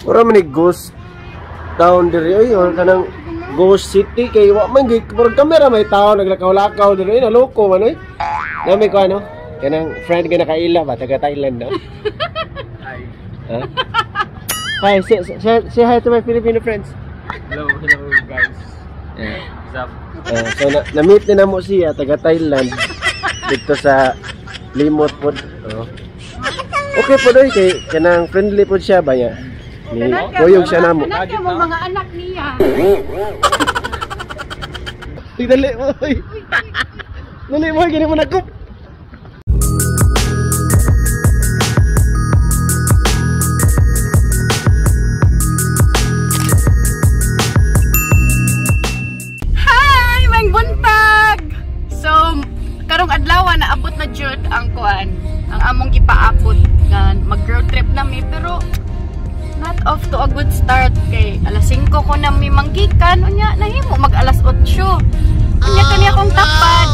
Ora man ni ghost town diri ay or kanang ghost city kay wa man gyud kamera may tao naglakaw-lakaw diri naloko man oy. Nami ko ano? Kanang friend ka nakaila ba taga Thailand no? Hi. Huh? Hi, say hi to my Filipino friends. Hello guys. Yeah. What's up? So na-meet na mo siya taga Thailand dito sa Limot pod. Okay po doy kay kanang friendly pod siya ba niya? Ni kuyog siya namo. Kanang mo mga anak niya. Dali mo. Dali mo gini mo nakop. Hi, may buntag. So, karong adlaw na abot na jud ang kuan. Ang among gipaabot nga mag-road trip nami pero not off to a good start kay alas 5 ko nami manggikan unya nahimo mag alas 8. Unya kani akong tapad.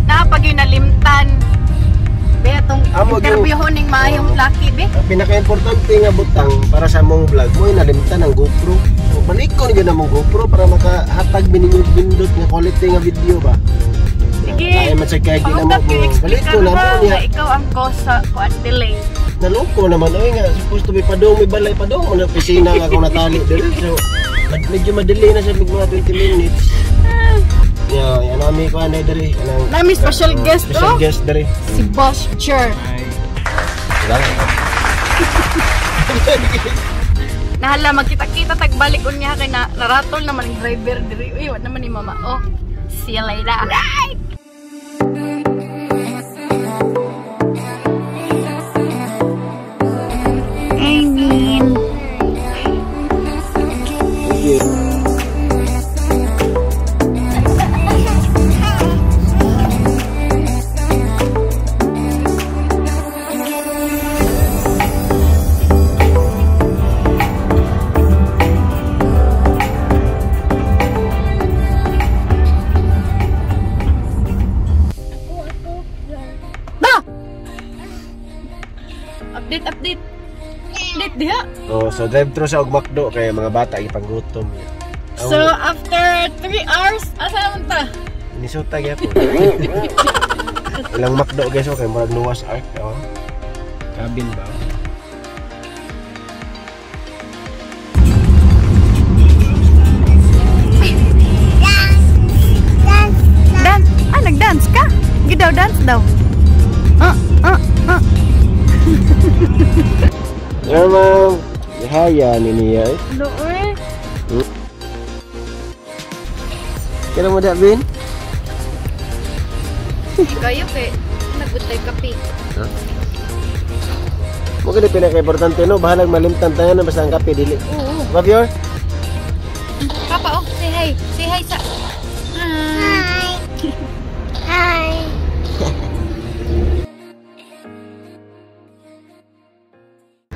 Napag yung nalimtan. Be atong interview ning maayong laki be. Ang pinaka-importante nga butang para sa mong vlog mo ay nalimtan ang GoPro. So balik ko ni mong GoPro para makahatag bininyo bindot nga quality nga video ba. Sige. Ay matsakay gina mo. Balik ko na mo niya. Ikaw ang cause sa kuan delay. Naloko naman ay nga supposed to be padong may balay padong mo na opisina nga akong natali diri. So medyo madelay na siya mga 20 minutes. Yeah, yan nami ko anay diri kanang nami special guest special guest diri. Si Boss Jer. Nahala magkita-kita tagbalik unya kay na naratol naman ang driver diri. Uy, wat naman ni mama. Oh, see you later. Right. Update diha. Oh, so drive thru sa og McDo kay mga bata ipanggutom niya. So after 3 hours, asa naman ta? Minnesota gyapon. Ilang McDo guys okay, murag Noah's Ark oh. Cabin ba? Dance. Ah, nag-dance ka? Gidaw dance daw. Ya ma'am, ihaya ni niya eh. Doon. Kaya mo da bin? Kayo kay nagbutay kape. Ha? Mo gid pinaka-importante no, bahalag malimtan tayo na basta ang kape dili. Oo. Babior? Papa, oh, say hi. Say hi sa. Hi. Hi.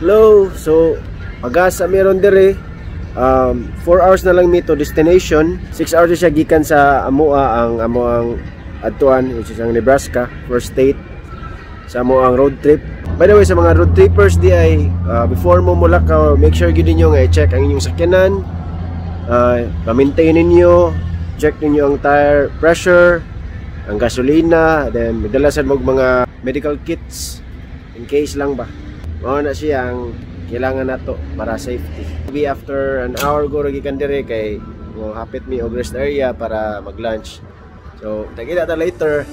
Hello, so pag-asa meron dire 4 hours na lang mito destination. 6 hours siya gikan sa amoa ang adtuan which is ang Nebraska, first state sa amoang road trip. By the way, sa mga road trippers di ay before mo mulakaw, make sure gid ninyo nga i-check ang inyong sakyanan, pa-maintain ninyo, check ninyo ang tire pressure, ang gasolina, then magdalasan mo mga medical kits in case lang ba. Mao na siya ang kailangan nato para safety. Maybe after an hour go gikan dire kay mo hapit mi og rest area para mag-lunch. So, kita ta later.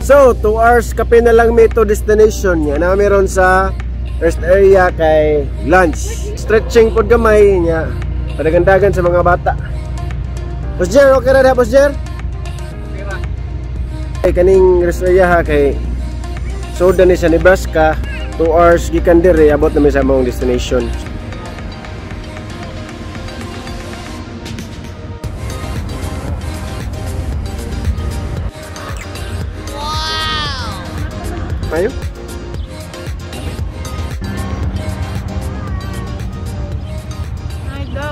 So, 2 hours kape na lang may to destination niya na meron sa rest area kay lunch. Stretching pod gamay niya. Padagandagan sa mga bata. Boss Jer, okay ra Boss Jer? Okay ra. Ay kaning rest area ha kay Soda ni sa Nebraska. 2 hours gikan dire abot na mi sa among destination. Tayo? I go.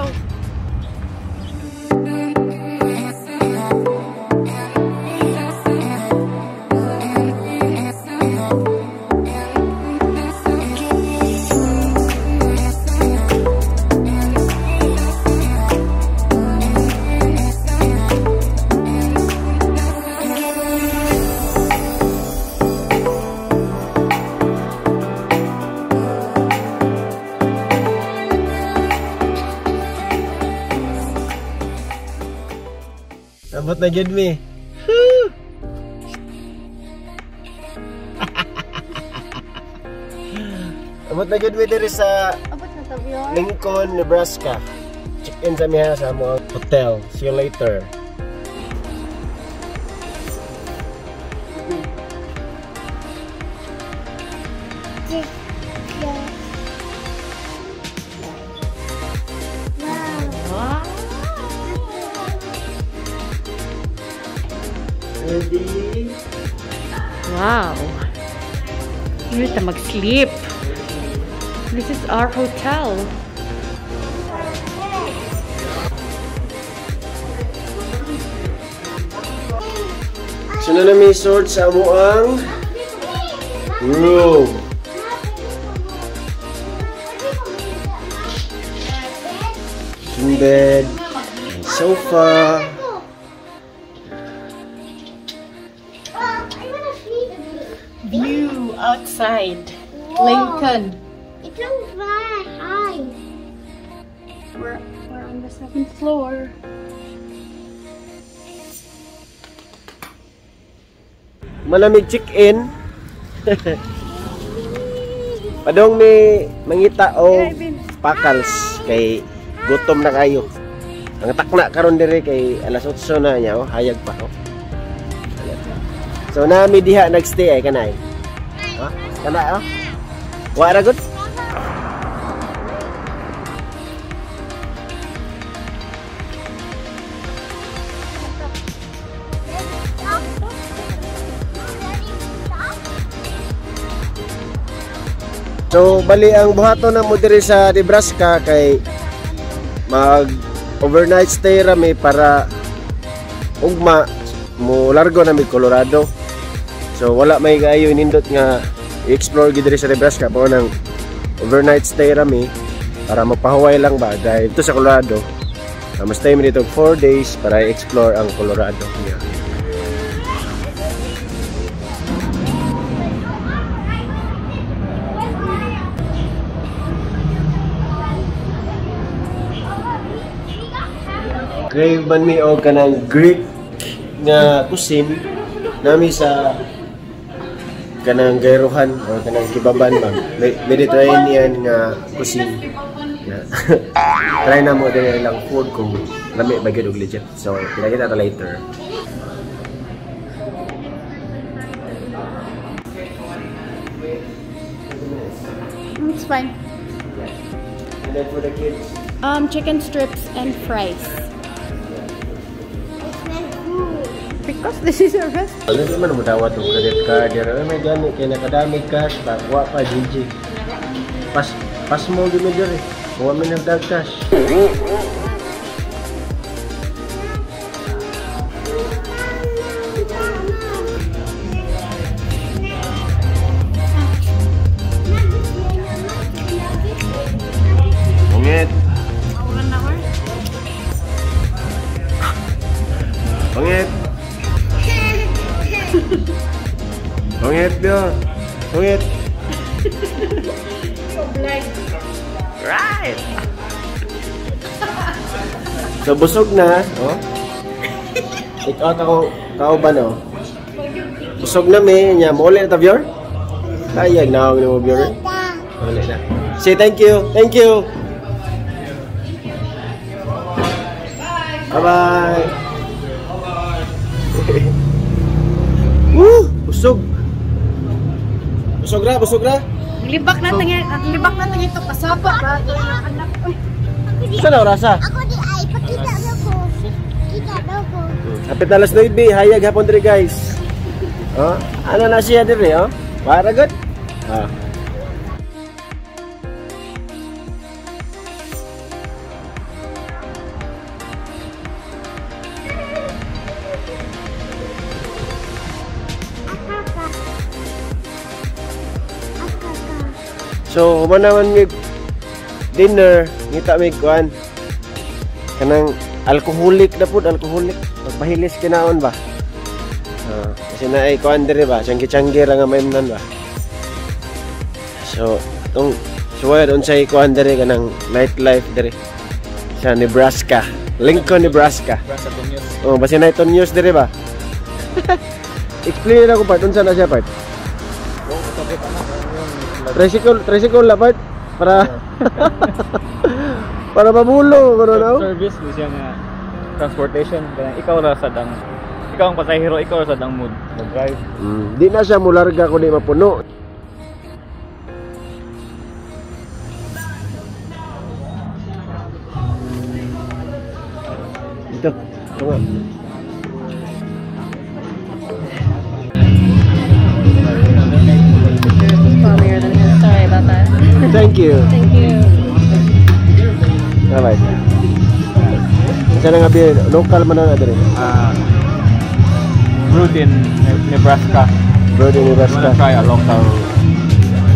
Abot na gid mi. Abot na gid mi diri sa Abot na tabiyon. Lincoln, Nebraska. Check-in sa miha sa among hotel. See you later. Ready? Wow. Here to mag-sleep. This is our hotel. So na may sort sa amuang room. King bed, sofa. View outside. Lincoln. It looks very high. We're on the 7th floor. Malamig check-in. Padong may mangita o pakals kay gutom na kayo. Ang takna karon dire kay alas 8 na niya oh, hayag pa oh. So nami diha nagstay ay kanay. Ha? Kana oh. Wa ra gud. So bali ang buhaton na mo diri sa Nebraska kay mag overnight stay rami para ugma mo largo na mi Colorado. So wala may kaayo nindot nga i-explore gid diri sa Nebraska po nang overnight stay rami para mapahuway lang ba dahil ito sa Colorado. Mas stay mi dito 4 days para i-explore ang Colorado niya. Crave man mi o kanang Greek nga cuisine nami sa kanang gayrohan o kanang kibaban bang Mediterranean nga cuisine. Try na mo din ilang food kung lami ba gyud og legit. So kita ta later. It's fine. And then for the kids, Chicken strips and fries. Because this is a restaurant. ano naman mo dawat og credit card dira may gani kay nakadami cash pa wa pa DJ. Pas mo gyud diri. Wa man nagdag cash. Pangit. Maulan na ko. Pangit. Pangit dia. Pangit. Right. So busog na, oh. Take out ako kauban oh. Busog na mi nya mo ulit ta viewer. Kayag na ako ni viewer. Ulit na. Say thank you. Thank you. Bye bye. Busog. Busog ra. Libak natin ito kasapa ba? Anak ko. Saan ang rasa? Ako di ay, pakita daw ko. Kita daw ko. Kapit alas 9, hayag hapon diri guys. Oh, ano na siya diri oh? Para good? Ah. So, humanaman may dinner, ngita may kuan. Kanang alcoholic na po, alcoholic. Magpahilis kinaon ba? Kasi na ay kuan dire ba? Changi-changi ra nga maimnan ba? So, itong suway doon sa kuan dire kanang nightlife dire sa Nebraska. Lincoln, Nebraska. Oh, basi na ito news dire ba? Explain na ko part, unsa na siya part? Tricycle la part para para mabulo gano na. Service di siya nga transportation kaya ikaw ra sa dang ikaw ang pasahero, ikaw ra sa dang mood mag-drive. Di na siya mularga kundi mapuno. Ito, tama. Sorry about that. Thank you. Thank you. Alright. Isa na nga beer, local man na dito. Brewed in Nebraska. Brewed in You Nebraska. wanna try a local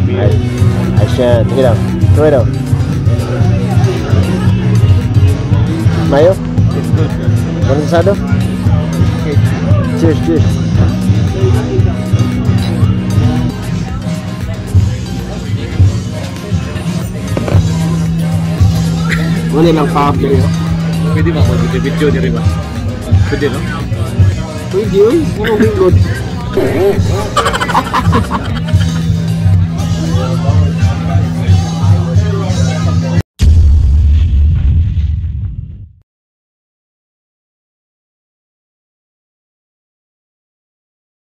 beer? I should. Sige daw. Try daw. Mayo? It's good. Kondensado? Okay. Cheers, cheers. Ano lang pa-upload yun? Pwede ba ako video ni Riba? Pwede no? Pwede yun. Puro good.